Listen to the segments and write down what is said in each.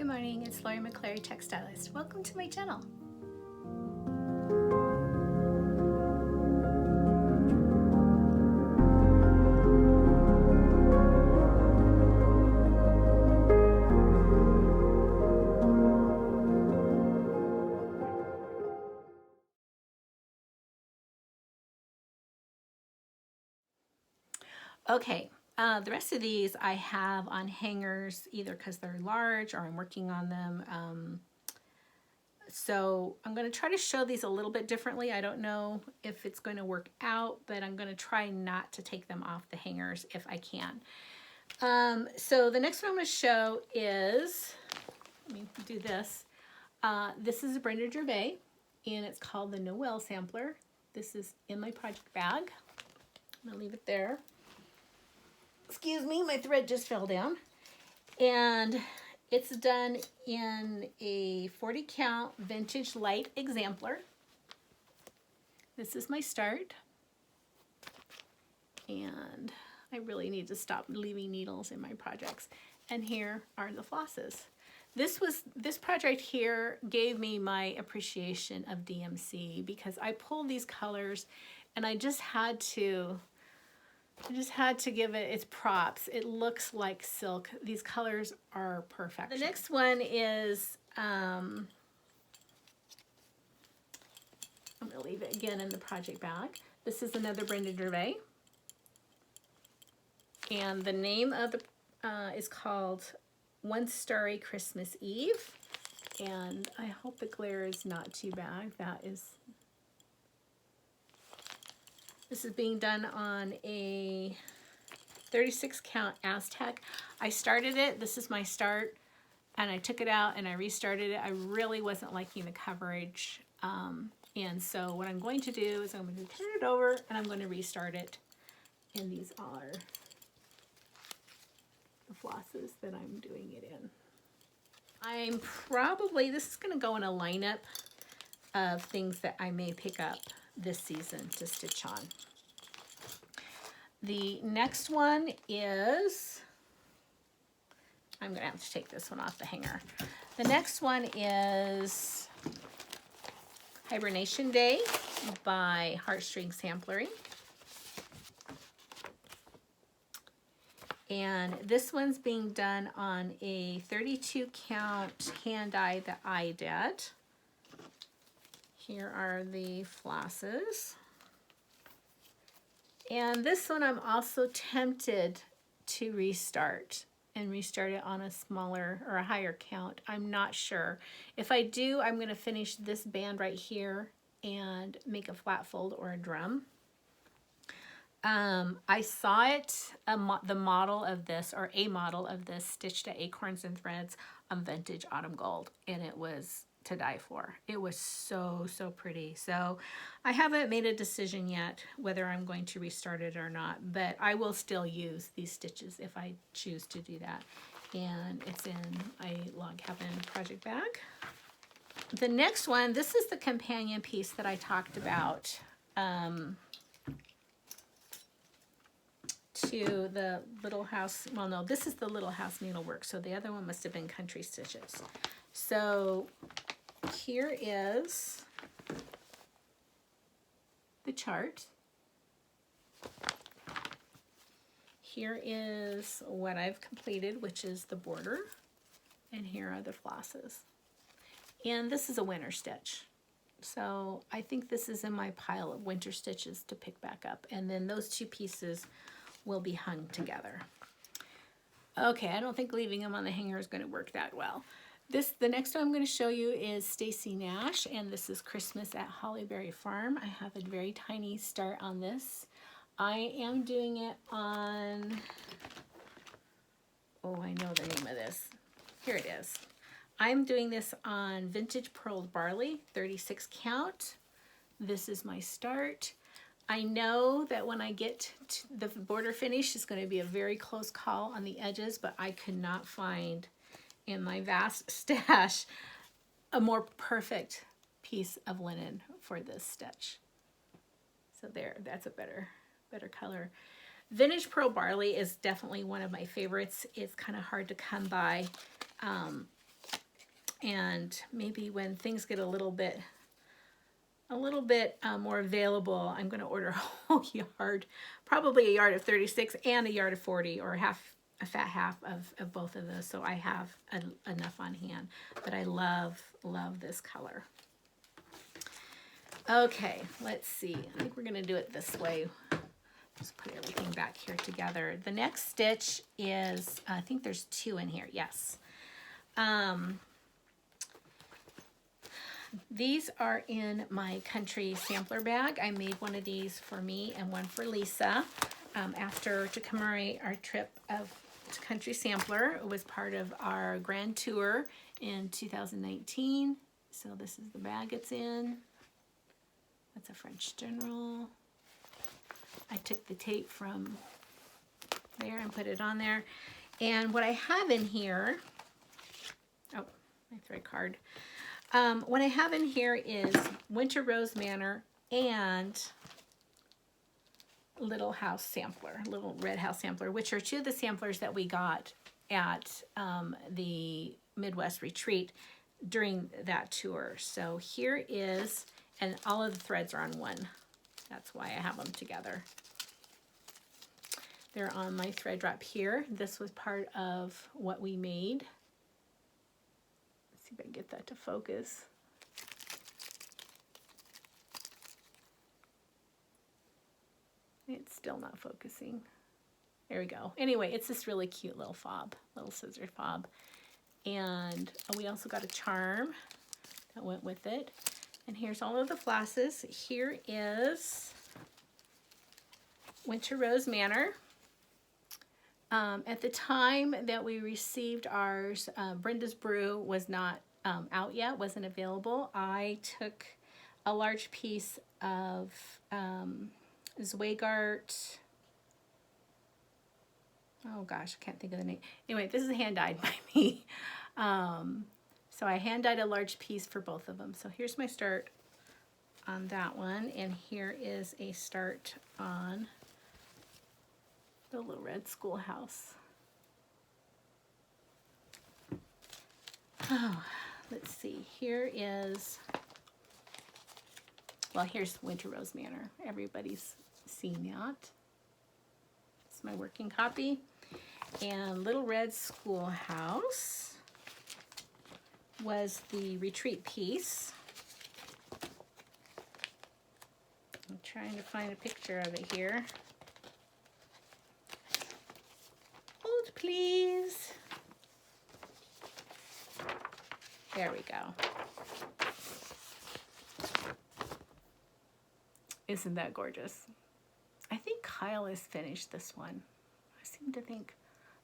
Good morning, it's Lori McClary, textilist. Welcome to my channel. Okay, the rest of these I have on hangers either because they're large or I'm working on them. So I'm going to try to show these a little bit differently. I don't know if it's going to work out, but I'm going to try not to take them off the hangers if I can. So the next one I'm going to show is, let me do this. This is a Brenda Gervais, and it's called the Noel Sampler. This is in my project bag. I'm going to leave it there. Excuse me, my thread just fell down. And it's done in a 40 count vintage light exemplar. This is my start. And I really need to stop leaving needles in my projects. And here are the flosses. This project here gave me my appreciation of DMC because I pulled these colors and I just had to give it its props. It looks like silk. These colors are perfect. The next one is, I'm gonna leave it again in the project bag. This is another Brenda Gervais. And the name of the, is called One Starry Christmas Eve. And I hope the glare is not too bad. This is being done on a 36 count Aztec. I started it, this is my start, and I took it out and I restarted it. I really wasn't liking the coverage. And so what I'm going to do is I'm going to turn it over and I'm going to restart it. And these are the flosses that I'm doing it in. This is going to go in a lineup of things that I may pick up this season to stitch on. The next one is, I'm gonna have to take this one off the hanger. The next one is Hibernation Day by Heartstring Samplery. And this one's being done on a 32 count hand die that I did. Here are the flosses. And this one I'm also tempted to restart it on a smaller or a higher count. I'm not sure. If I do, I'm going to finish this band right here and make a flat fold or a drum. I saw it, the model of this, or a model of this, stitched at Acorns and Threads on Vintage Autumn Gold, and it was to die for. It was so pretty. So I haven't made a decision yet whether I'm going to restart it or not, but I will still use these stitches if I choose to do that. And it's in a Log Cabin project bag. The next one, this is the companion piece that I talked about to the Little House. Well, no, this is the Little House Needlework, so the other one must have been Country Stitches. So here is the chart. Here is what I've completed, which is the border. And here are the flosses. And this is a winter stitch. So I think this is in my pile of winter stitches to pick back up. And then those two pieces will be hung together. Okay, I don't think leaving them on the hanger is going to work that well. The next one I'm going to show you is Stacy Nash, and this is Christmas at Hollyberry Farm. I have a very tiny start on this. I am doing it on, oh, I know the name of this. Here it is. I'm doing this on Vintage Pearled Barley, 36 count. This is my start. I know that when I get to the border finish, it's going to be a very close call on the edges, but I could not find in my vast stash a more perfect piece of linen for this stitch. So there, that's a better color. Vintage Pearl Barley is definitely one of my favorites. It's kind of hard to come by. And maybe when things get a little bit more available, I'm going to order a whole yard, probably a yard of 36 and a yard of 40, or a fat half of both of those, so I have enough on hand. But I love this color. Okay, let's see. I think we're going to do it this way. Just put everything back here together. The next stitch is, I think there's 2 in here, yes. These are in my country sampler bag. I made one of these for me and one for Lisa after to commemorate our trip to Country Sampler. It was part of our grand tour in 2019. So this is the bag it's in. That's a French General. I took the tape from there and put it on there. And what I have in here, oh, my thread card. What I have in here is Winter Rose Manor and Little House Sampler, Little Red House Sampler, which are 2 of the samplers that we got at the Midwest Retreat during that tour. So here is, and all of the threads are on one. That's why I have them together. They're on my thread drop here. This was part of what we made. If I can get that to focus. It's still not focusing. There we go. Anyway, it's this really cute little fob, little scissor fob. And we also got a charm that went with it. And here's all of the flosses. Here is Winter Rose Manor. At the time that we received ours, Brenda's Brew was not out yet, wasn't available. I took a large piece of Zweigart. Oh gosh, I can't think of the name. Anyway, this is hand dyed by me. So I hand dyed a large piece for both of them. So here's my start on that one, and here is a start on the Little Red Schoolhouse. Oh, let's see. Here is, well, here's Winter Rose Manor. Everybody's seen that. It's my working copy. And Little Red Schoolhouse was the retreat piece. I'm trying to find a picture of it here. Hold, please. There we go. Isn't that gorgeous? I think Kyle has finished this one. I seem to think,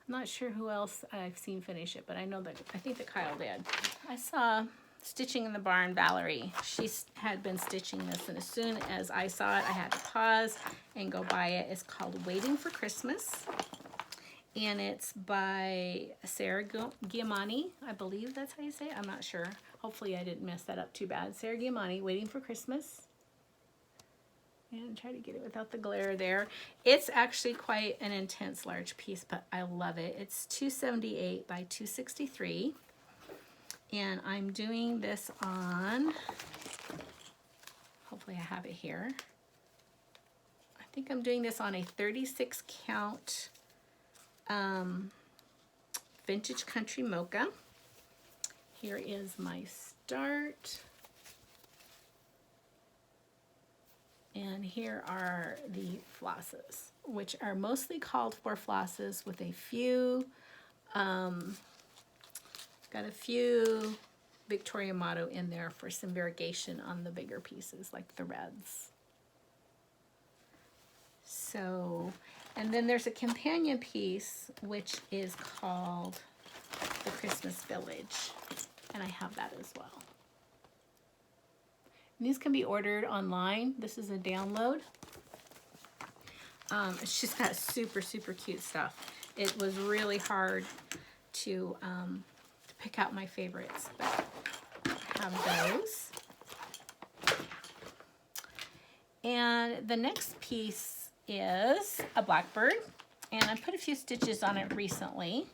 I'm not sure who else I've seen finish it, but I know that, I think that Kyle did. I saw Stitching in the Barn, Valerie. She had been stitching this, and as soon as I saw it, I had to pause and go buy it. It's called Waiting for Christmas, and it's by Sarah Giamani. I believe that's how you say it. I'm not sure. Hopefully I didn't mess that up too bad. Sarah Giamani, Waiting for Christmas. And try to get it without the glare there. It's actually quite an intense large piece, but I love it. It's 278 by 263. And I'm doing this on, hopefully I have it here. I think I'm doing this on a 36 count Vintage Country Mocha. Here is my start. And here are the flosses, which are mostly called for flosses with a few, got a few Victoria Motto in there for some variegation on the bigger pieces, like the reds. So, and then there's a companion piece, which is called the Christmas Village, and I have that as well. And these can be ordered online. This is a download. It's just got super, super cute stuff. It was really hard to pick out my favorites, but I have those. And the next piece is a blackbird, and I put a few stitches on it recently.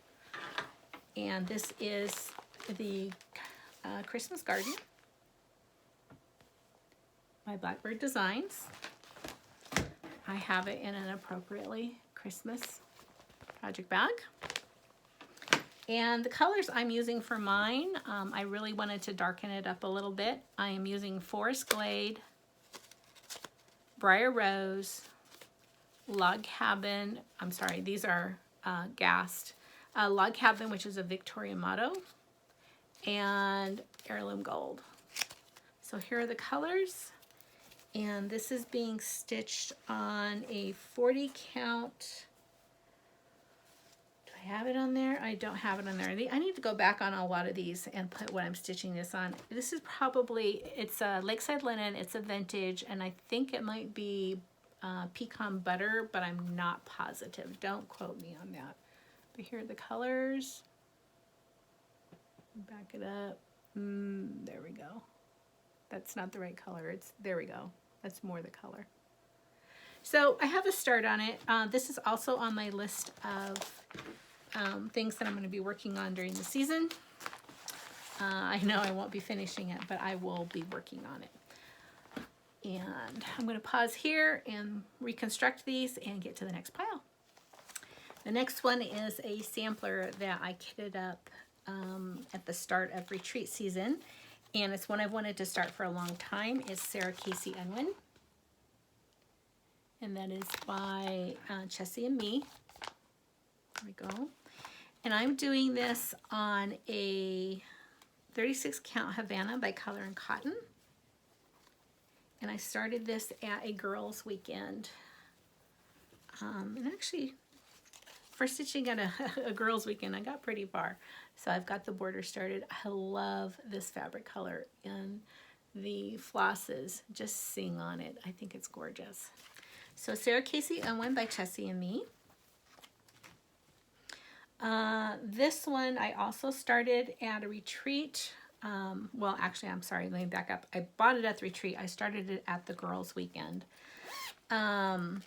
And this is the Christmas Garden by Blackbird Designs. I have it in an appropriately Christmas project bag. And the colors I'm using for mine, I really wanted to darken it up a little bit. I am using Forest Glade, Briar Rose, Log Cabin, I'm sorry, these are gassed, Log Cabin, which is a Victoria motto, and Heirloom Gold. So here are the colors, and this is being stitched on a 40 count. Do I have it on there? I don't have it on there. I need to go back on a lot of these and put what I'm stitching this on. This is probably, it's a Lakeside Linen, it's a vintage, and I think it might be pecan butter, but I'm not positive. Don't quote me on that. But here are the colors. Back it up. There we go. That's not the right color. There we go. That's more the color. So I have a start on it. This is also on my list of things that I'm going to be working on during the season. I know I won't be finishing it, but I will be working on it. And I'm going to pause here and reconstruct these and get to the next pile. The next one is a sampler that I kitted up at the start of retreat season, and it's one I've wanted to start for a long time. It's Sarah Casey Unwin, and that is by Chessie and Me. There we go. And I'm doing this on a 36 count Havana by Color and Cotton. And I started this at a girls' weekend. And actually, for stitching at a girls' weekend, I got pretty far. So I've got the border started. I love this fabric color, and the flosses just sing on it. I think it's gorgeous. So Sarah Casey Unwin by Chessie and Me. This one I also started at a retreat. Well, actually, I'm sorry, let me back up. I bought it at the retreat. I started it at the girls' weekend. And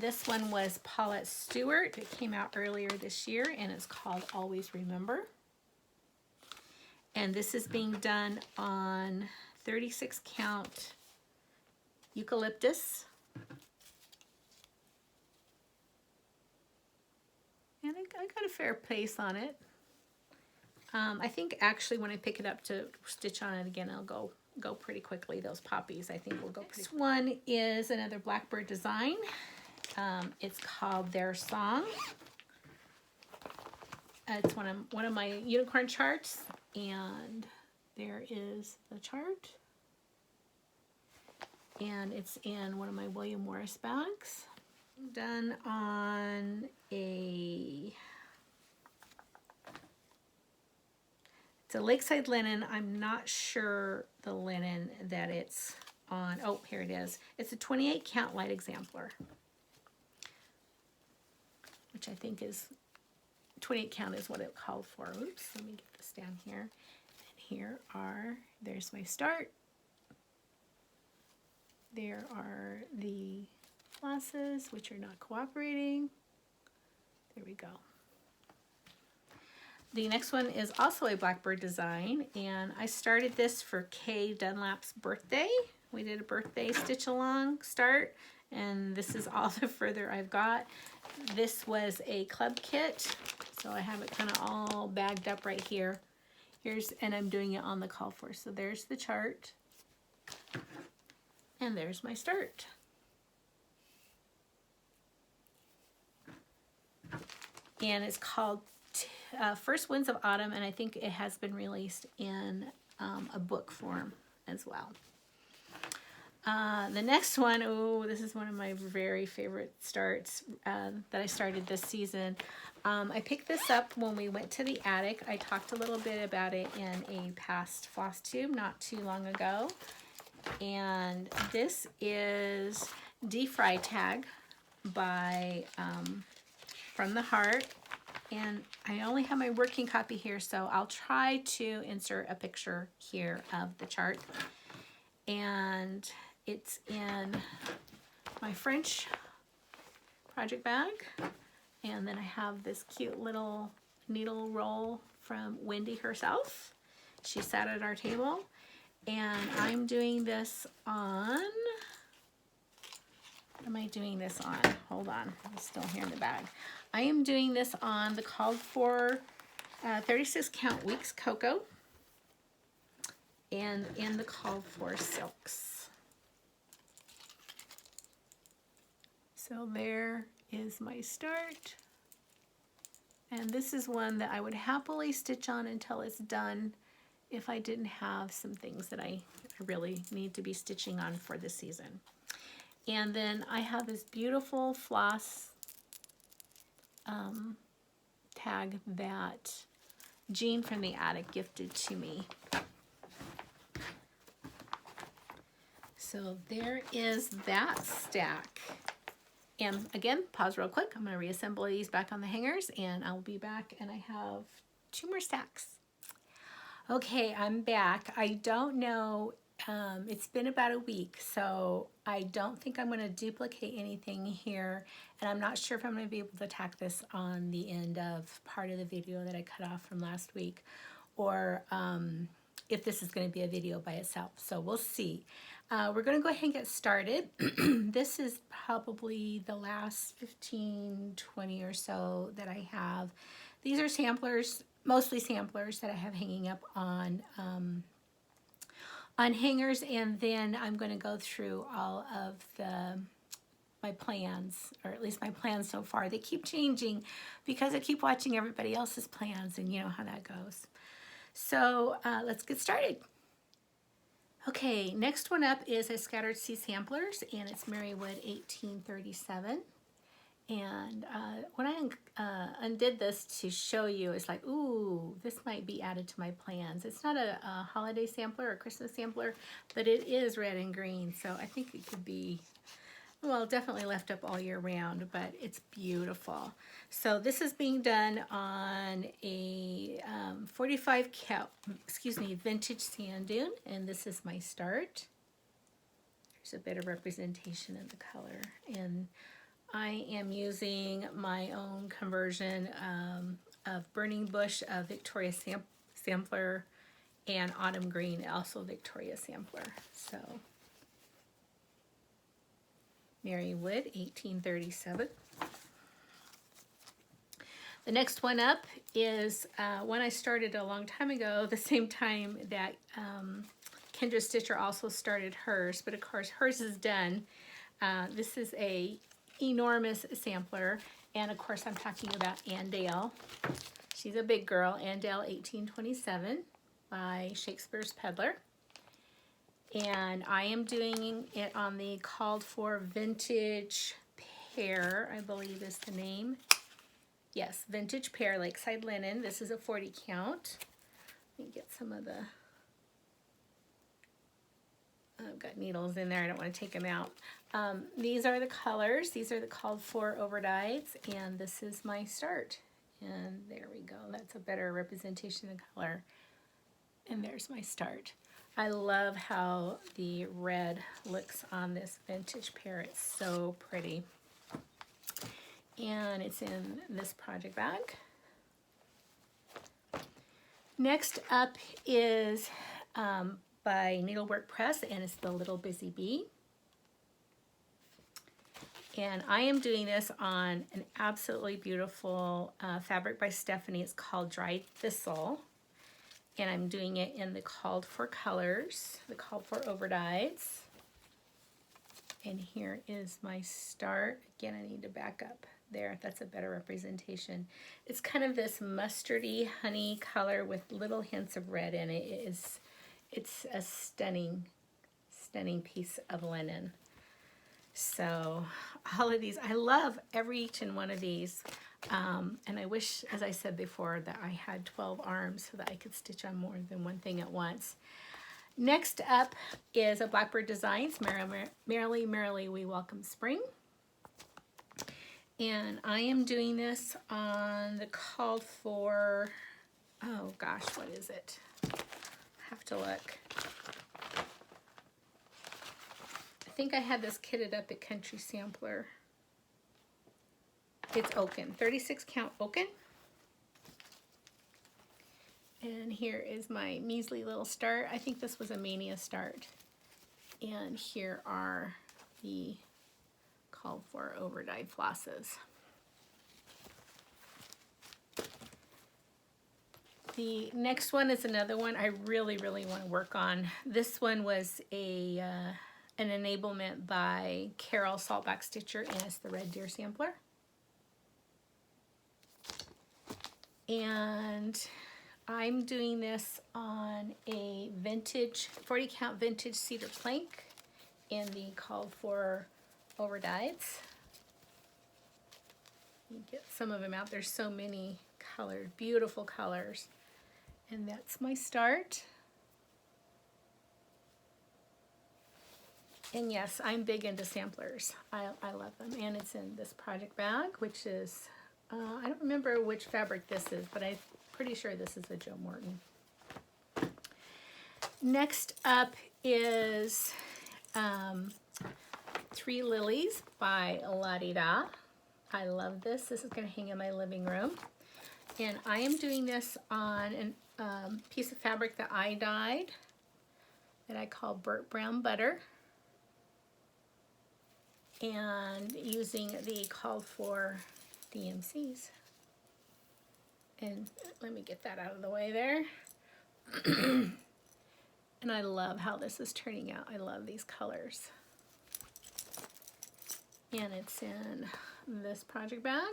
this one was Paulette Stewart. It came out earlier this year, and it's called Always Remember. And this is being done on 36 count eucalyptus. And I got a fair pace on it. I think actually when I pick it up to stitch on it again, I'll go pretty quickly. Those poppies I think will go pretty quickly. This one is another Blackbird design. It's called Their Song. It's one of my unicorn charts, and there is the chart. And it's in one of my William Morris bags. Done on a... It's a Lakeside Linen. I'm not sure the linen that it's on. Oh, here it is. It's a 28 count light exemplar, which I think is 28 count is what it called for. Oops, let me get this down here. And here there's my start. There are the flosses, which are not cooperating. There we go. The next one is also a Blackbird design, and I started this for Kay Dunlap's birthday. We did a birthday stitch along start, and this is all the further I've got. This was a club kit, so I have it kind of all bagged up right here. And I'm doing it on the call for. So there's the chart, and there's my start. And it's called First Winds of Autumn, and I think it has been released in a book form as well. The next one, this is one of my very favorite starts that I started this season. I picked this up when we went to the attic. I talked a little bit about it in a past FlossTube not too long ago. And this is D-Fry Tag by From the Heart. And I only have my working copy here, so I'll try to insert a picture here of the chart. And it's in my French project bag. And then I have this cute little needle roll from Wendy herself. She sat at our table, and I'm doing this on, what am I doing this on? Hold on, I'm still here in the bag. I am doing this on the called for 36 count weeks cocoa and in the called for silks. So there is my start. And this is one that I would happily stitch on until it's done if I didn't have some things that I really need to be stitching on for the season. And then I have this beautiful floss tag that Jean from the attic gifted to me. So there is that stack. And again, pause real quick. I'm going to reassemble these back on the hangers, and I'll be back, and I have 2 more stacks. Okay, I'm back. I don't know, it's been about a week, so I don't think I'm going to duplicate anything here, and I'm not sure if I'm going to be able to tack this on the end of part of the video that I cut off from last week, or if this is going to be a video by itself, so we'll see. We're going to go ahead and get started. This is probably the last 15, 20 or so that I have. These are samplers, mostly samplers that I have hanging up on hangers, and then I'm going to go through all of my plans, or at least my plans so far. They keep changing because I keep watching everybody else's plans, and you know how that goes. So let's get started. Okay, next one up is a Scattered Sea Samplers, and it's Marywood 1837. And when I undid this to show you, it's like, ooh, this might be added to my plans. It's not a holiday sampler or Christmas sampler, but it is red and green, so I think it could be, well, definitely left up all year round, but it's beautiful. So this is being done on a 45 count, vintage sand dune, and this is my start. There's a bit of representation in the color, and I am using my own conversion of Burning Bush, Victoria Sampler, and Autumn Green, also Victoria Sampler. So Marywood 1837. The next one up is one I started a long time ago, the same time that Kendra Stitcher also started hers, but of course hers is done. This is a enormous sampler, and of course I'm talking about Andale. She's a big girl, Andale 1827 by Shakespeare's Peddler. And I am doing it on the called for vintage pear, I believe is the name. Yes, vintage pear, Lakeside Linen. This is a 40 count. Let me get some of the, I've got needles in there, I don't want to take them out. These are the colors. These are the called for overdyes, and this is my start. And there we go. That's a better representation of color. And there's my start. I love how the red looks on this vintage pear. It's so pretty. And it's in this project bag. Next up is by Needlework Press, and it's the Little Busy Bee. And I am doing this on an absolutely beautiful fabric by Stephanie. It's called Dried Thistle. And I'm doing it in the called for colors, the called for overdyes. And here is my start. Again, I need to back up there. That's a better representation. It's kind of this mustardy honey color with little hints of red in it. It's a stunning, stunning piece of linen. So all of these, I love each and one of these. And I wish, as I said before, that I had 12 arms so that I could stitch on more than one thing at once. Next up is a Blackbird Designs, Merrily, Merrily We Welcome Spring. And I am doing this on the called for, oh gosh, what is it? I have to look. I think I had this kitted up at Country Sampler. It's Oaken, 36 count Oaken. And here is my measly little start. I think this was a Mania start. And here are the called for over-dyed flosses. The next one is another one I really want to work on. This one was an enablement by Carol Saltback Stitcher, and it's the Red Deer sampler. And I'm doing this on a vintage, 40 count vintage cedar plank in the called for over-dyes. You get some of them out. There's so many colored, beautiful colors. And that's my start. And yes, I'm big into samplers. I love them. And it's in this project bag, which is, I don't remember which fabric this is, but I'm pretty sure this is a Joe Morton. Next up is Three Lilies by La Di Da. I love this. This is going to hang in my living room. And I am doing this on a piece of fabric that I dyed that I call burnt brown butter. And using the called for DMCs. And let me get that out of the way there. And I love how this is turning out. I love these colors. And it's in this project bag.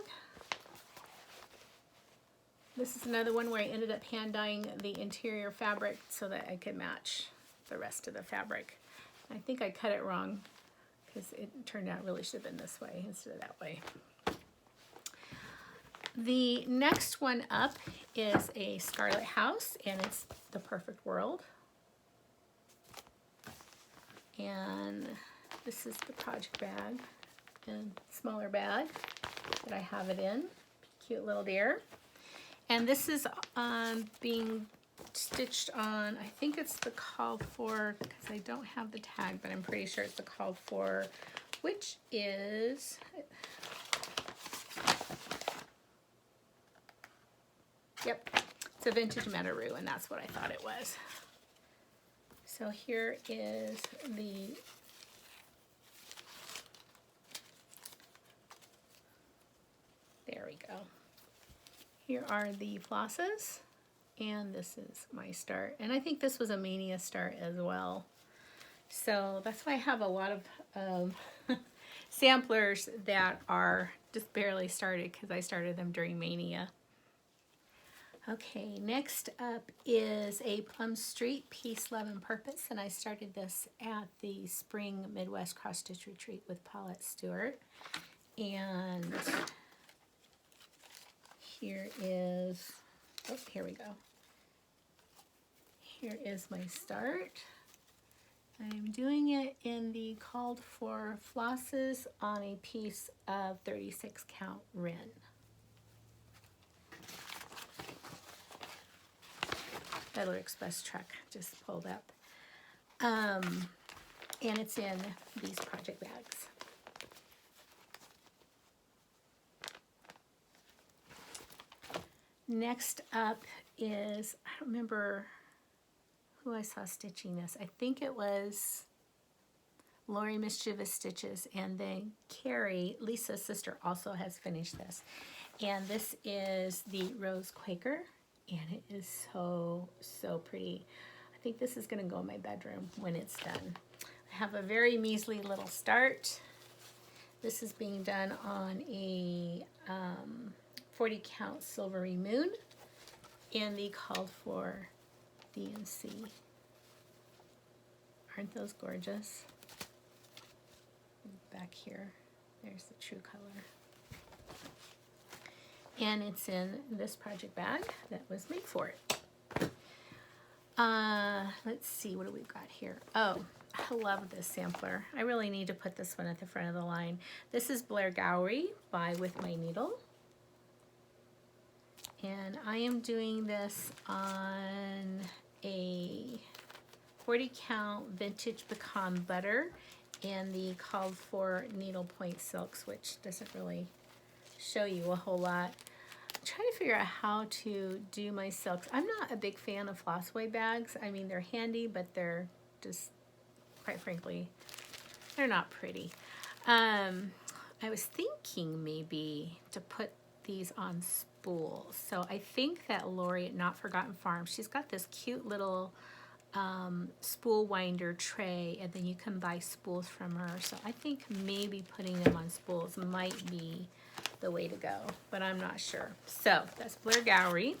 This is another one where I ended up hand dyeing the interior fabric so that I could match the rest of the fabric. I think I cut it wrong because it turned out really should have been this way instead of that way. The next one up is a Scarlet House, and it's The Perfect World. And this is the project bag and smaller bag that I have it in. Cute little deer. And this is being stitched on, I think it's the called for, because I don't have the tag, but I'm pretty sure it's the called for, which is, yep, it's a vintage Metaroo, and that's what I thought it was. So here is the there we go. Here are the flosses, and this is my start. And I think this was a Mania start as well. So that's why I have a lot of samplers that are just barely started because I started them during Mania. Okay, next up is a Plum Street Peace, Love, and Purpose, and I started this at the Spring Midwest Cross Stitch Retreat with Paulette Stewart. And here is, oh, here we go. Here is my start. I'm doing it in the called for flosses on a piece of 36 count Rin. Federal Express truck just pulled up. And it's in these project bags. Next up is, I don't remember who I saw stitching this. I think it was Lori Mischievous Stitches, and then Carrie, Lisa's sister, also has finished this. And this is the Rose Quaker, and it is so pretty. I think this is going to go in my bedroom when it's done. I have a very measly little start. This is being done on a 40 count Silvery Moon and the called for DMC. Aren't those gorgeous? Back here, there's the true color. And it's in this project bag that was made for it. Let's see, what do we got here? Oh, I love this sampler. I really need to put this one at the front of the line. This is Blair Gowrie by With My Needle. And I am doing this on a 40 count vintage pecan butter and the called for needlepoint silks, which doesn't really show you a whole lot. trying to figure out how to do my silks. I'm not a big fan of flossway bags. I mean, they're handy, but they're just, quite frankly, they're not pretty. I was thinking maybe to put these on spools. So I think that Lori at Not Forgotten Farm, she's got this cute little spool winder tray, and then you can buy spools from her. So I think maybe putting them on spools might be the way to go, but I'm not sure. So that's Blair Gowrie.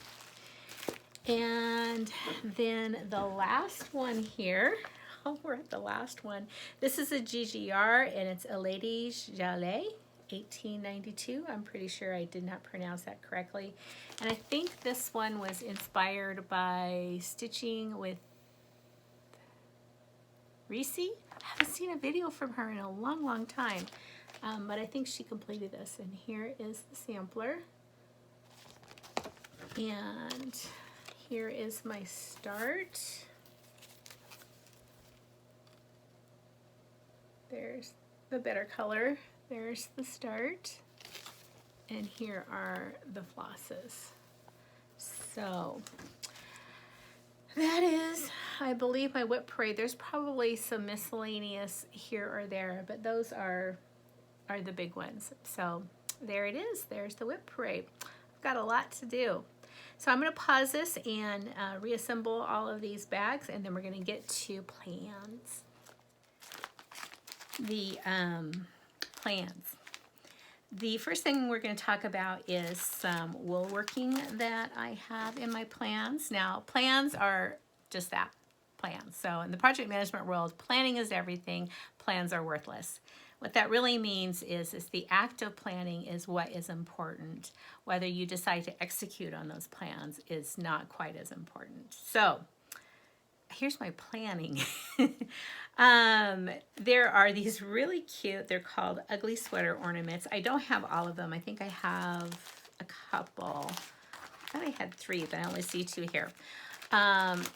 And then the last one here, oh, we're at the last one. This is a GGR, and it's a Lady Jalais, 1892. I'm pretty sure I did not pronounce that correctly. And I think this one was inspired by stitching with Reese. I haven't seen a video from her in a long, long time. But I think she completed this. And here is the sampler. And here is my start. There's the better color. There's the start. And here are the flosses. So that is, I believe, my WIP Parade. There's probably some miscellaneous here or there, but those are the big ones. So there it is. There's the WIP Parade. I've got a lot to do. So I'm going to pause this and reassemble all of these bags, and then we're going to get to plans. The plans. The first thing we're going to talk about is some wool working that I have in my plans. Now, plans are just that, plans. So in the project management world, planning is everything. Plans are worthless. What that really means is the act of planning is what is important. Whether you decide to execute on those plans is not quite as important. So here's my planning. There are these really cute, they're called ugly sweater ornaments. I don't have all of them. I think I have a couple. I thought I had 3, but I only see 2 here.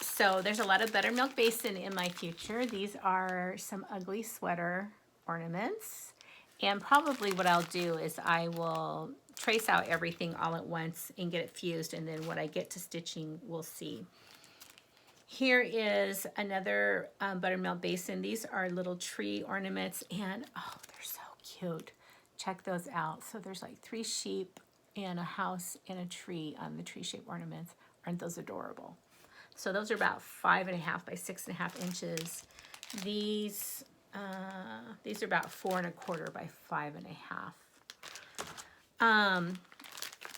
So there's a lot of buttermilk basin in my future. These are some ugly sweater ornaments. And probably what I'll do is I will trace out everything all at once and get it fused, and then when I get to stitching, we'll see. Here is another buttermilk basin. These are little tree ornaments, and oh, they're so cute. Check those out. So there's like 3 sheep and a house and a tree on the tree shape ornaments. Aren't those adorable? So those are about 5.5 by 6.5 inches. These are about 4.25 by 5.5.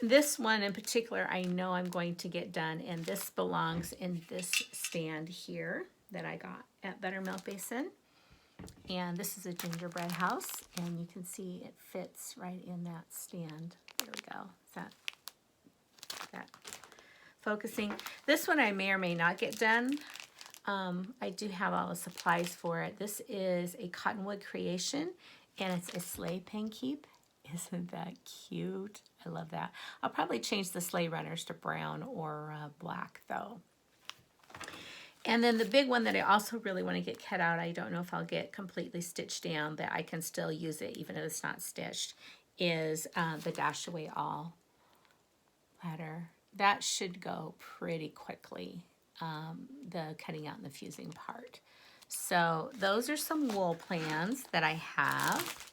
This one in particular, I know I'm going to get done, and this belongs in this stand here that I got at Buttermilk Basin. And this is a gingerbread house, and you can see it fits right in that stand. There we go. Is that focusing? This one I may or may not get done. I do have all the supplies for it. This is a cottonwood creation, and it's a sleigh pin keep. Isn't that cute? I love that. I'll probably change the sleigh runners to brown or black though. And then the big one that I also really want to get cut out, I don't know if I'll get completely stitched down, that I can still use it even if it's not stitched, is the Dash Away All letter. That should go pretty quickly, the cutting out and the fusing part. So those are some wool plans that I have.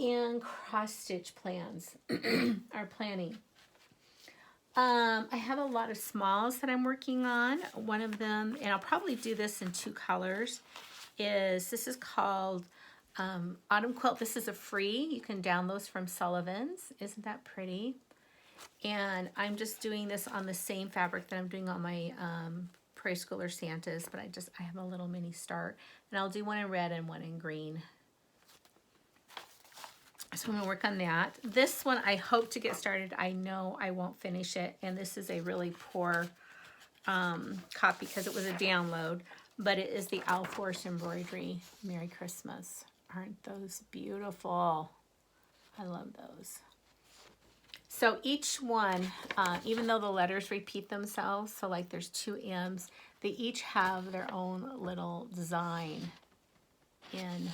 And cross-stitch plans are planning. I have a lot of smalls that I'm working on. One of them, and I'll probably do this in 2 colors, this is called Autumn Quilt. This is a free. You can download those from Sullivan's. Isn't that pretty? And I'm just doing this on the same fabric that I'm doing on my Prairie Schooler Santas, but I have a little mini start. And I'll do one in red and one in green. So I'm going to work on that. This one I hope to get started. I know I won't finish it, and this is a really poor copy because it was a download, but it is the Owl Force embroidery. Merry Christmas. Aren't those beautiful? I love those. So each one, even though the letters repeat themselves, so like there's 2 M's, they each have their own little design in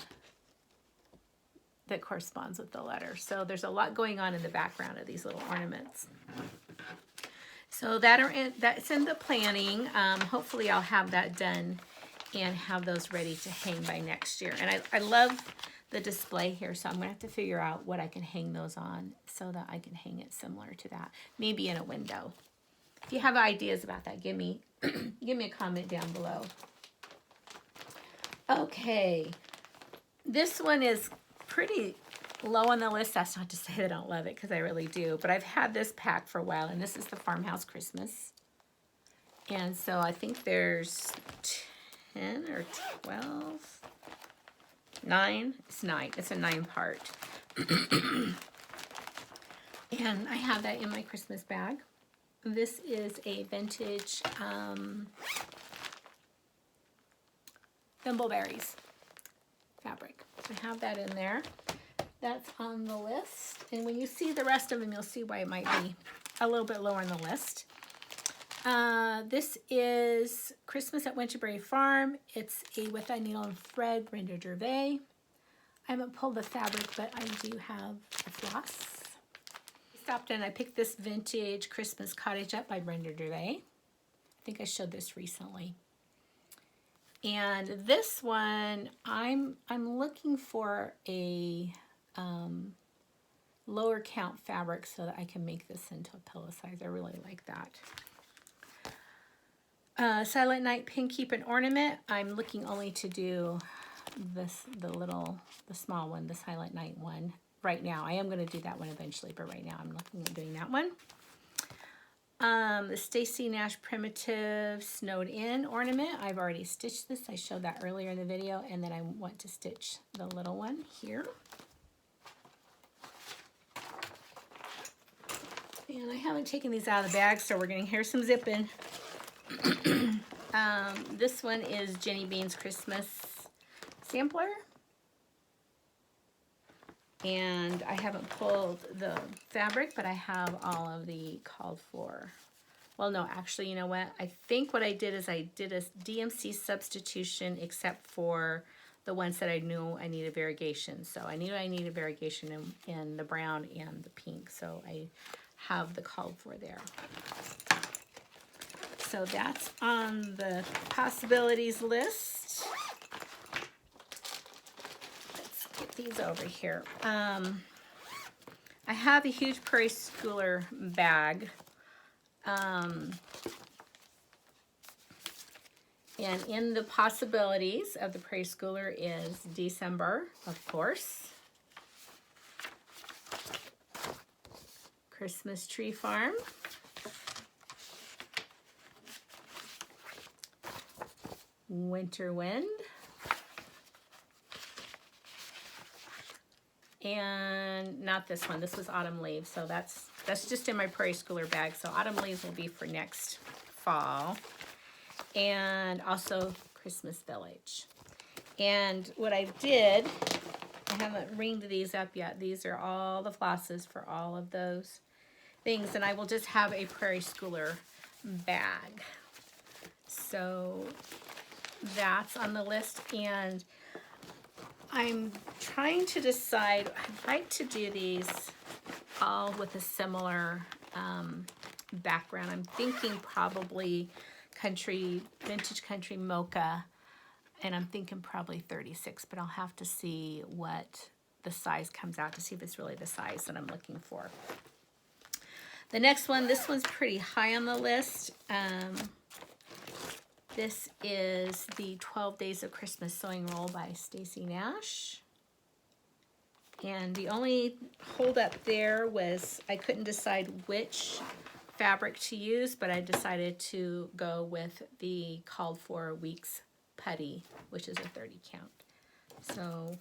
that corresponds with the letter. So there's a lot going on in the background of these little ornaments. So that's in the planning. Hopefully I'll have that done and have those ready to hang by next year. And I love the display here, so I'm gonna have to figure out what I can hang those on so that I can hang it similar to that, maybe in a window. If you have ideas about that, give me a comment down below. Okay, this one is pretty low on the list. That's not to say I don't love it, because I really do, but I've had this pack for a while, and this is the Farmhouse Christmas. And so I think there's 10 or 12, 9, it's 9, it's a 9-part. And I have that in my Christmas bag. This is a vintage Thimbleberries fabric. I have that in there. That's on the list. And when you see the rest of them, you'll see why it might be a little bit lower on the list. This is Christmas at Winterberry Farm. It's a with a needle and thread Brenda Gervais. I haven't pulled the fabric, but I do have a floss. I stopped in, I picked this vintage Christmas Cottage up by Brenda Gervais. I think I showed this recently. And this one, I'm looking for a lower count fabric so that I can make this into a pillow size. I really like that. Silent Night Pin Keep and Ornament. I'm looking only to do this, the small one, the Silent Night one right now. I am going to do that one eventually, but right now I'm looking at doing that one. The Stacy Nash Primitive Snowed In ornament. I've already stitched this. I showed that earlier in the video, and then I want to stitch the little one here. And I haven't taken these out of the bag, so we're going to hear some zipping. This one is Jenny Bean's Christmas Sampler. And I haven't pulled the fabric, but I have all of the called for. Well, no, actually, you know what? I think what I did is I did a DMC substitution, except for the ones that I knew I needed variegation. So I knew I needed variegation in the brown and the pink. So I have the called for there. So that's on the possibilities list. These over here. I have a huge Prairie Schooler bag. And in the possibilities of the Prairie Schooler is December, of course. Christmas Tree Farm. Winter Wind. And not this one. This was Autumn Leaves. So that's just in my Prairie Schooler bag. So Autumn Leaves will be for next fall. And also Christmas Village. And what I did, I haven't ringed these up yet. These are all the flosses for all of those things. And I will just have a Prairie Schooler bag. So that's on the list. And I'm trying to decide, I'd like to do these all with a similar background. I'm thinking probably vintage country mocha, and I'm thinking probably 36, but I'll have to see what the size comes out to see if it's really the size that I'm looking for. The next one, this one's pretty high on the list. This is the 12 Days of Christmas Sewing Roll by Stacy Nash. And the only holdup there was I couldn't decide which fabric to use, but I decided to go with the called for Weeks Putty, which is a 30 count. So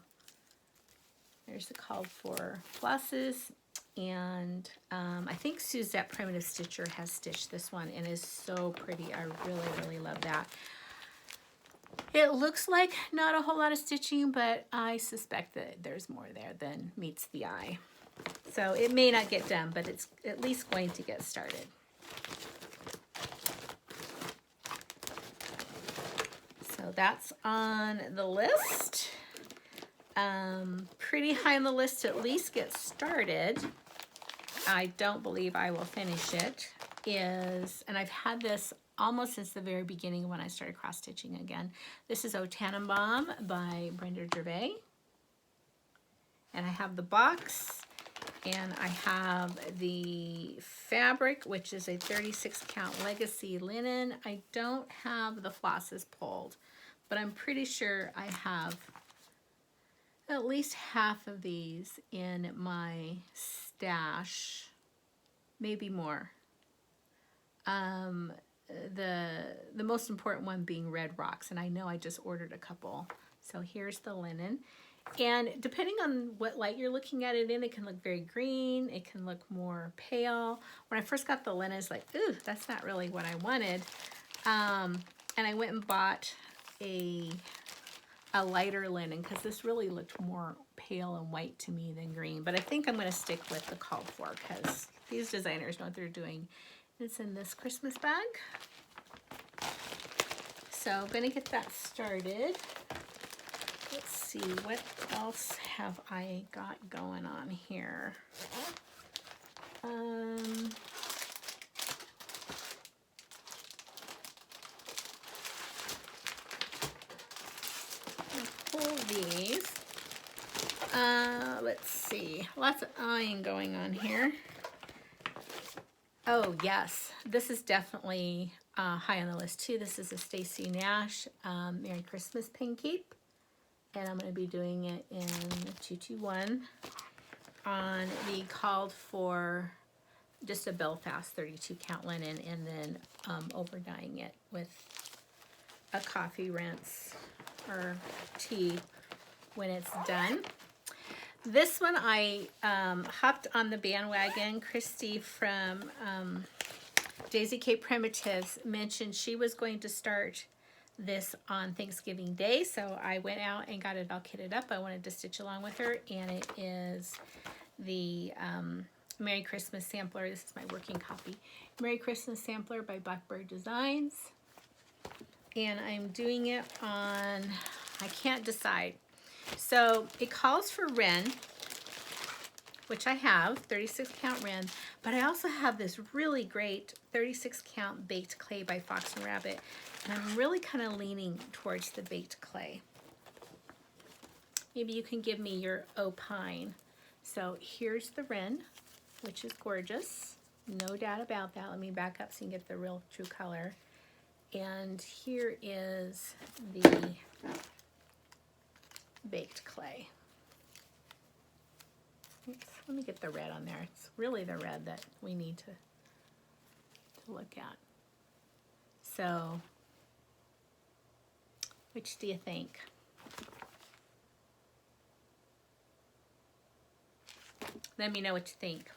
there's the called for flosses. And I think Suzette Primitive Stitcher has stitched this one and is so pretty. I really, really love that. It looks like not a whole lot of stitching, but I suspect that there's more there than meets the eye. So it may not get done, but it's at least going to get started. So that's on the list. pretty high on the list to at least get started. I don't believe I will finish it. And I've had this almost since the very beginning when I started cross stitching again. This is O Tannenbaum by Brenda Gervais. And I have the box, and I have the fabric, which is a 36 count legacy linen. I don't have the flosses pulled, but I'm pretty sure I have at least half of these in my stash, maybe more. The most important one being Red Rocks, and I know I just ordered a couple. So here's the linen. And depending on what light you're looking at it in, it can look very green, it can look more pale. When I first got the linen, it's like, ooh, that's not really what I wanted. And I went and bought a lighter linen because this really looked more pale and white to me than green. But I think I'm going to stick with the called for because these designers know what they're doing. It's in this Christmas bag. So I'm going to get that started. Let's see, what else have I got going on here? Pull these. Let's see, lots of eyeing going on here. Oh yes, this is definitely high on the list too. This is a Stacy Nash Merry Christmas pin keep. And I'm going to be doing it in 221 on the called for just a Belfast 32 count linen, and then over dyeing it with a coffee rinse or tea when it's done. This one I hopped on the bandwagon. Christy from Daisy K Primitives mentioned she was going to start this on Thanksgiving Day, so I went out and got it all kitted up. I wanted to stitch along with her, and it is the Merry Christmas Sampler. This is my working copy. Merry Christmas Sampler by Blackbird Designs, and I'm doing it on, I can't decide. So it calls for Wren, which I have, 36 count Wren, but I also have this really great 36 count baked clay by Fox and Rabbit, and I'm really kind of leaning towards the baked clay. Maybe you can give me your opine. So here's the Wren, which is gorgeous, no doubt about that. Let me back up so you can get the real true color. And here is the baked clay. Let me get the red on there. It's really the red that we need to look at. So, which do you think? Let me know what you think.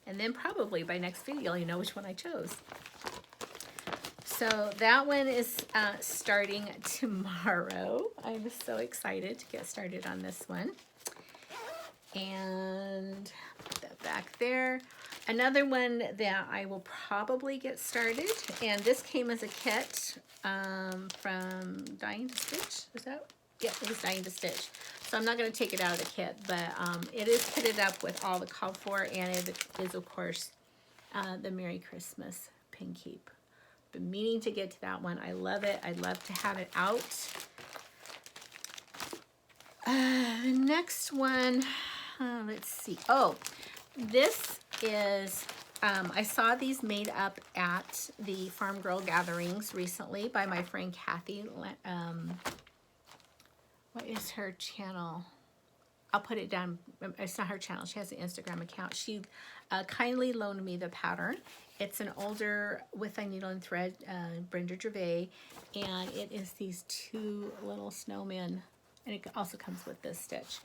And then probably by next video, you know which one I chose. So that one is starting tomorrow. I'm so excited to get started on this one. And put that back there. Another one that I will probably get started, and this came as a kit from Dying to Stitch. Was that? Yeah, it was Dying to Stitch. So I'm not going to take it out of the kit, but it is kitted up with all the called for, and it is, of course, the Merry Christmas pin keep. Been meaning to get to that one. I love it. I'd love to have it out. The next one, let's see. Oh, this is, I saw these made up at the Farm Girl gatherings recently by my friend Kathy. What is her channel? I'll put it down. It's not her channel. She has an Instagram account. She kindly loaned me the pattern. It's an older with a needle and thread, Brenda Gervais, and it is these two little snowmen, and it also comes with this stitch.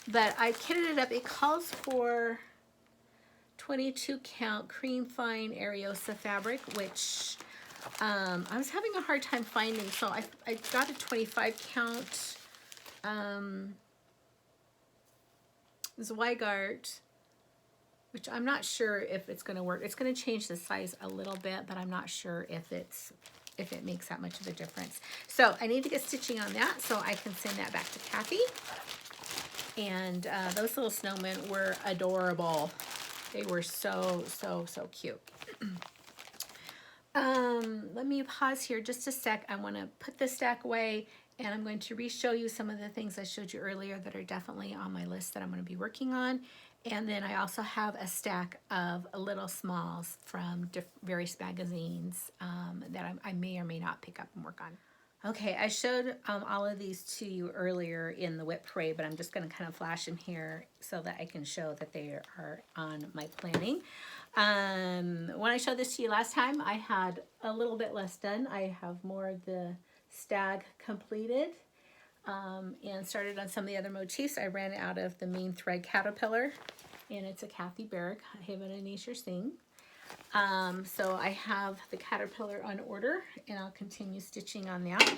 But I kitted it up. It calls for 22 count cream fine Ariosa fabric, which I was having a hard time finding, so I got a 25 count Zweigart, which I'm not sure if it's going to work. It's going to change the size a little bit, but I'm not sure if it's if it makes that much of a difference. So I need to get stitching on that so I can send that back to Kathy. And those little snowmen were adorable. They were so, so, so cute. Let me pause here just a sec. I want to put this stack away, and I'm going to re-show you some of the things I showed you earlier that are definitely on my list that I'm going to be working on. And then I also have a stack of little smalls from various magazines that I may or may not pick up and work on. Okay, I showed all of these to you earlier in the WIP Parade, but I'm just going to kind of flash them here so that I can show that they are on my planning. When I showed this to you last time, I had a little bit less done. I have more of the stag completed and started on some of the other motifs. I ran out of the main thread caterpillar, and it's a Kathy Barrick Haven and Nature Sing. So I have the caterpillar on order, and I'll continue stitching on that.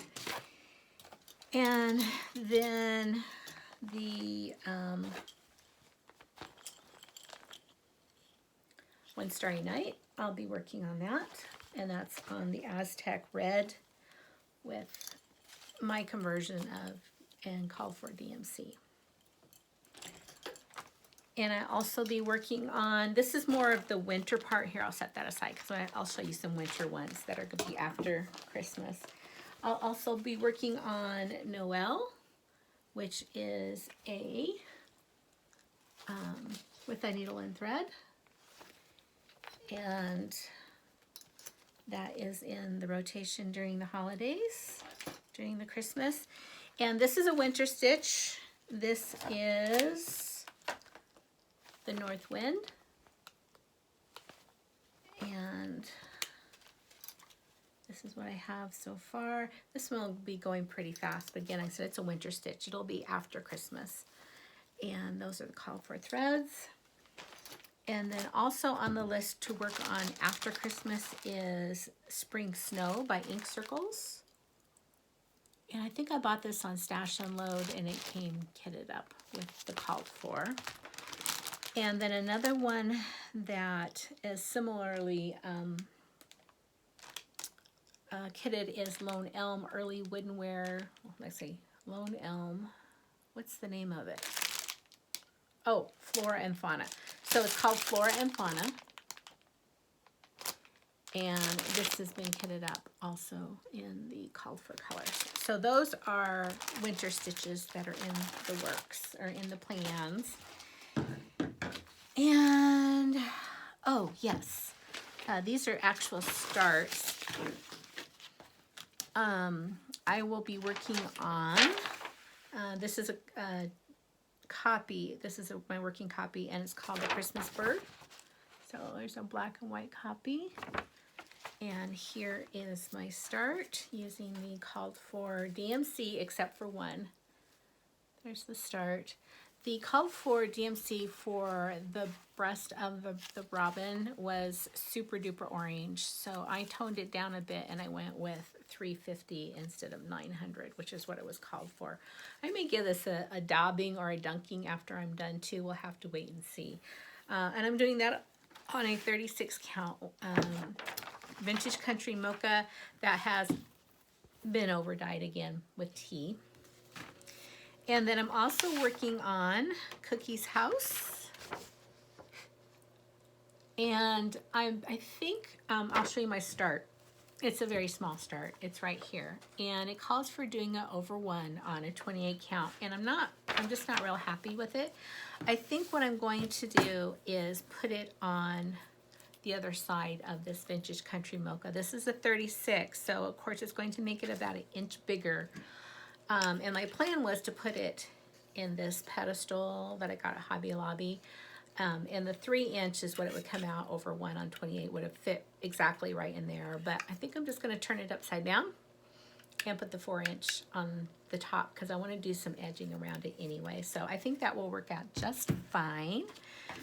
And then the One Starry Night, I'll be working on that, and that's on the Aztec red with my conversion of and called for DMC. And I'll also be working on, this is more of the winter part here. I'll set that aside because I'll show you some winter ones that are going to be after Christmas. I'll also be working on Noel, which is a with a needle and thread. And that is in the rotation during the holidays, during the Christmas. And this is a winter stitch. This is the North Wind. And this is what I have so far. This one will be going pretty fast, but again, I said it's a winter stitch. It'll be after Christmas. And those are the called for threads. And then also on the list to work on after Christmas is Spring Snow by Ink Circles. And I think I bought this on Stash Unload, and it came kitted up with the called for. And then another one that is similarly kitted is Lone Elm Early Woodenware. Let's see, Lone Elm. What's the name of it? Oh, Flora and Fauna. So it's called Flora and Fauna. And this has been kitted up also in the called for colors. So those are winter stitches that are in the works or in the plans. And, oh yes, these are actual starts. I will be working on, this is a copy. This is my working copy, and it's called The Christmas Bird. So there's a black and white copy. And here is my start using the called for DMC, except for one. There's the start. The called for DMC for the breast of the robin was super duper orange. So I toned it down a bit, and I went with 350 instead of 900, which is what it was called for. I may give this a daubing or a dunking after I'm done too. We'll have to wait and see. And I'm doing that on a 36 count Vintage Country Mocha that has been over dyed again with tea. And then I'm also working on Cookie's House. And I think I'll show you my start. It's a very small start. It's right here. And it calls for doing an over 1 on a 28 count. And I'm just not real happy with it. I think what I'm going to do is put it on the other side of this Vintage Country Mocha. This is a 36, so of course it's going to make it about an inch bigger. And my plan was to put it in this pedestal that I got at Hobby Lobby. And the 3-inch is what it would come out over 1 on 28 would have fit exactly right in there. But I think I'm just going to turn it upside down and put the 4-inch on the top because I want to do some edging around it anyway. So I think that will work out just fine.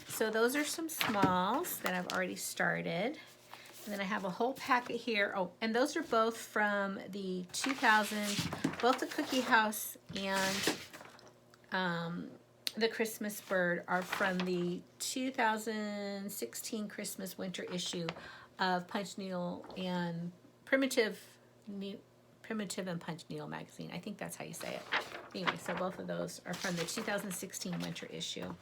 So those are some smalls that I've already started. And then I have a whole packet here. Oh, and those are both from the 2000, both the Cookie House and the Christmas Bird are from the 2016 Christmas winter issue of Punch Needle and Primitive Primitive and Punch Needle magazine. I think that's how you say it. Anyway, so both of those are from the 2016 winter issue.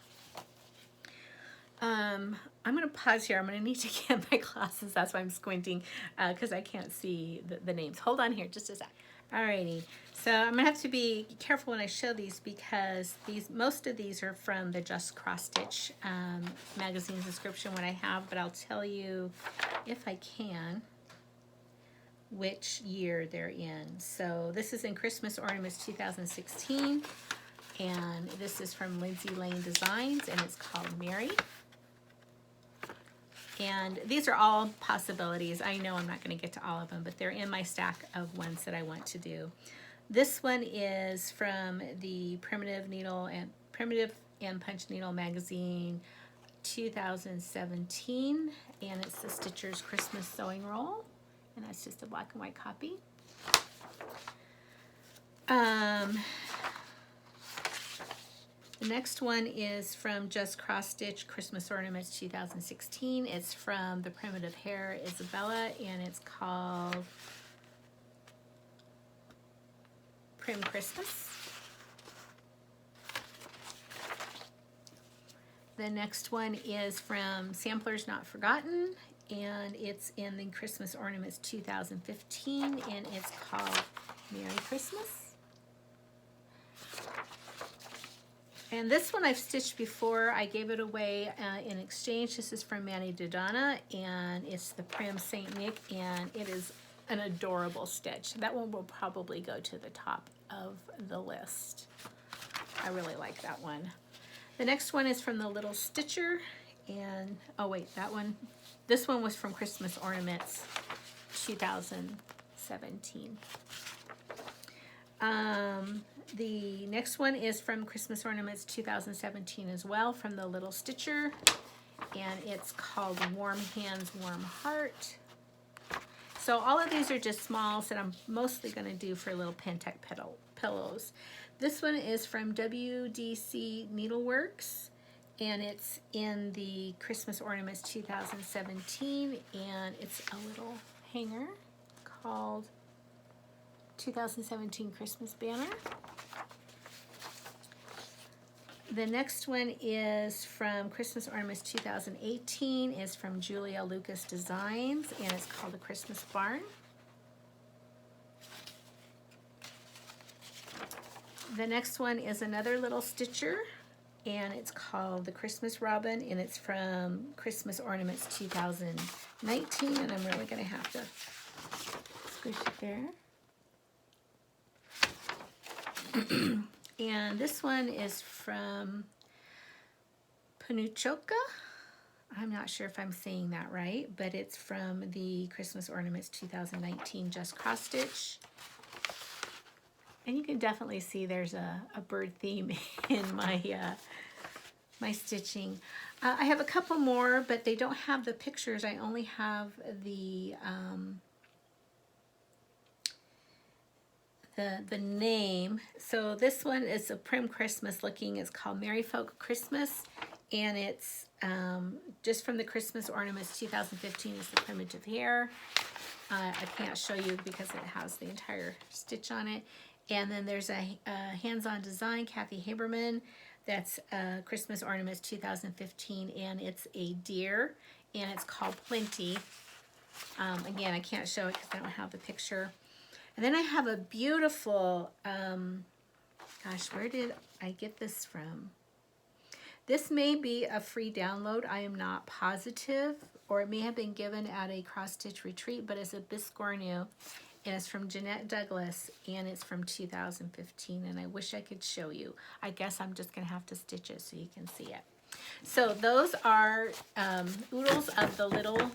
I'm going to pause here. I'm going to need to get my glasses. That's why I'm squinting, because I can't see the names. Hold on here just a sec. Alrighty. So I'm going to have to be careful when I show these, because most of these are from the Just Cross Stitch magazine subscription, what I have, but I'll tell you, if I can, which year they're in. So this is in Christmas Ornaments 2016, and this is from Lindsay Lane Designs, and it's called Mary. And these are all possibilities. I know I'm not going to get to all of them, but they're in my stack of ones that I want to do. This one is from the Primitive and Punch Needle magazine 2017, and it's the Stitcher's Christmas Sewing Roll, and that's just a black and white copy. The next one is from Just Cross Stitch Christmas Ornaments 2016. It's from the Primitive Hair Isabella, and it's called Prim Christmas. The next one is from Samplers Not Forgotten, and it's in the Christmas Ornaments 2015, and it's called Merry Christmas. And this one I've stitched before. I gave it away in exchange. This is from Manny Dodonna, and it's the Prim St. Nick, and it is an adorable stitch. That one will probably go to the top of the list. I really like that one. The next one is from the Little Stitcher, and oh wait, this one was from Christmas Ornaments 2017. The next one is from Christmas Ornaments 2017 as well, from the Little Stitcher, and it's called Warm Hands, Warm Heart. So all of these are just smalls that I'm mostly going to do for little Pentec pillows. This one is from WDC Needleworks, and it's in the Christmas Ornaments 2017, and it's a little hanger called 2017 Christmas Banner. The next one is from Christmas Ornaments 2018. It's from Julia Lucas Designs, and it's called The Christmas Barn. The next one is another Little Stitcher, and it's called The Christmas Robin, and it's from Christmas Ornaments 2019, and I'm really going to have to squish it there. And this one is from Panuchoka. I'm not sure if I'm saying that right, but it's from the Christmas Ornaments 2019 Just Cross Stitch. And you can definitely see there's a bird theme in my my stitching. I have a couple more, but they don't have the pictures. I only have the name. So this one is a Prim Christmas looking. It's called Merry Folk Christmas, and it's just from the Christmas Ornaments 2015. It's the Primitive Hair. I can't show you because it has the entire stitch on it. And then there's a hands-on design, Kathy Haberman. That's Christmas Ornaments 2015, and it's a deer, and it's called Plenty. Again, I can't show it because I don't have the picture. And then I have a beautiful, gosh, where did I get this from? This may be a free download. I am not positive, or it may have been given at a cross-stitch retreat, but it's a Biscornu, and it's from Jeanette Douglas, and it's from 2015, and I wish I could show you. I guess I'm just going to have to stitch it so you can see it. So those are oodles of the little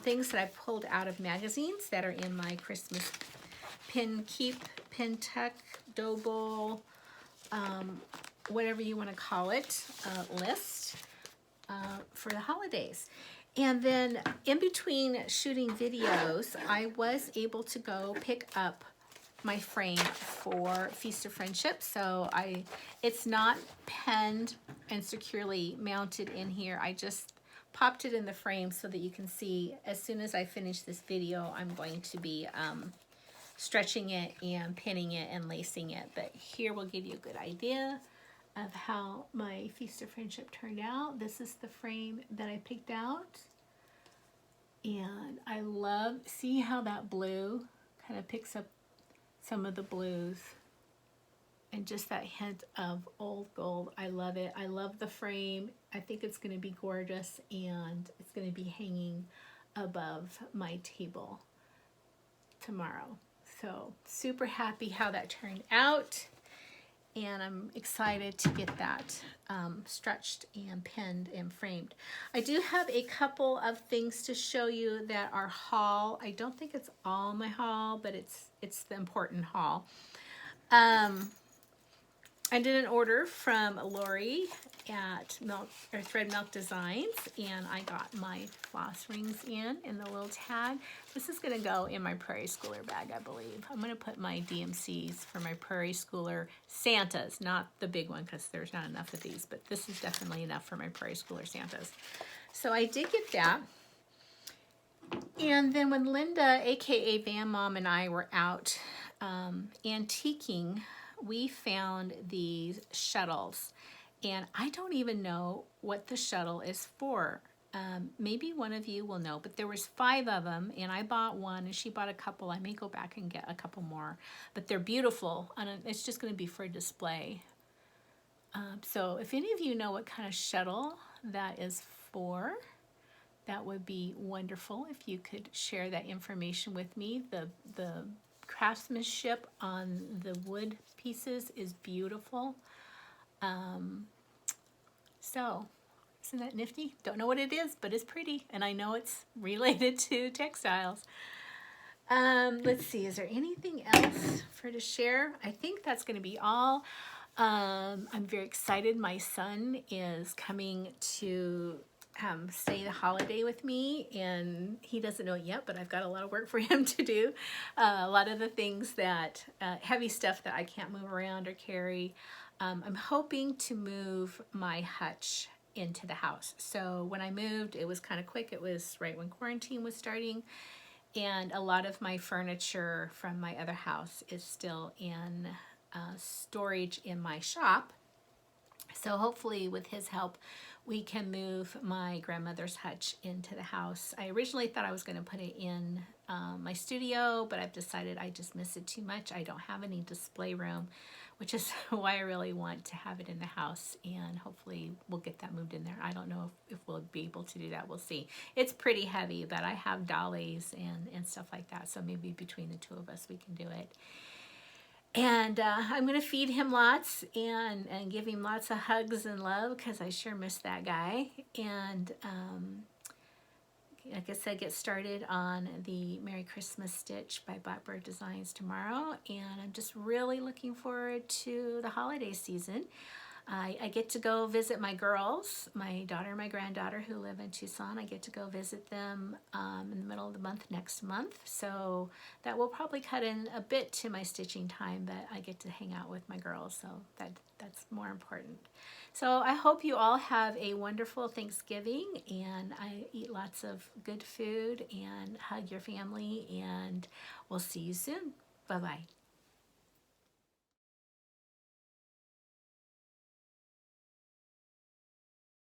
things that I pulled out of magazines that are in my Christmas pin keep, pin tuck, double, whatever you want to call it, list for the holidays. And then in between shooting videos, I was able to go pick up my frame for Feast of Friendship. So it's not penned and securely mounted in here. I just popped it in the frame so that you can see as soon as I finish this video, I'm going to be stretching it and pinning it and lacing it. But here will give you a good idea of how my Feast of Friendship turned out. This is the frame that I picked out. And I love, see how that blue kind of picks up some of the blues and just that hint of old gold. I love it. I love the frame. I think it's going to be gorgeous, and it's going to be hanging above my table tomorrow. So super happy how that turned out, and I'm excited to get that stretched and pinned and framed. I do have a couple of things to show you that are haul. I don't think it's all my haul, but it's the important haul. I did an order from Lori at Thread Milk Designs, and I got my floss rings in the little tag. This is going to go in my Prairie Schooler bag, I believe. I'm going to put my DMCs for my Prairie Schooler Santas, not the big one because there's not enough of these, but this is definitely enough for my Prairie Schooler Santas. So I did get that. And then when Linda, aka Van Mom, and I were out antiquing, we found these shuttles, and I don't even know what the shuttle is for. Maybe one of you will know, but there was 5 of them, and I bought one, and she bought a couple. I may go back and get a couple more, but they're beautiful, and it's just going to be for display. So if any of you know what kind of shuttle that is for, that would be wonderful if you could share that information with me. The craftsmanship on the wood pieces is beautiful. So isn't that nifty? Don't know what it is, but it's pretty, and I know it's related to textiles. Let's see, is there anything else to share? I think that's going to be all. I'm very excited. My son is coming to stay the holiday with me, and he doesn't know it yet, but I've got a lot of work for him to do. A lot of the things that heavy stuff that I can't move around or carry. I'm hoping to move my hutch into the house. So when I moved, it was kind of quick. It was right when quarantine was starting, and a lot of my furniture from my other house is still in storage in my shop. So hopefully with his help, we can move my grandmother's hutch into the house. I originally thought I was going to put it in my studio, but I've decided I just miss it too much. I don't have any display room, which is why I really want to have it in the house, and hopefully we'll get that moved in there. I don't know if we'll be able to do that. We'll see. It's pretty heavy, but I have dollies and stuff like that, so maybe between the 2 of us we can do it. And I'm going to feed him lots and give him lots of hugs and love, because I sure miss that guy. And like I said, get started on the Merry Christmas Stitch by Blackbird Designs tomorrow. And I'm just really looking forward to the holiday season. I get to go visit my girls, my daughter and my granddaughter who live in Tucson. I get to go visit them in the middle of the month next month. So that will probably cut in a bit to my stitching time, but I get to hang out with my girls, so that's more important. So I hope you all have a wonderful Thanksgiving, and I eat lots of good food and hug your family, and we'll see you soon. Bye-bye.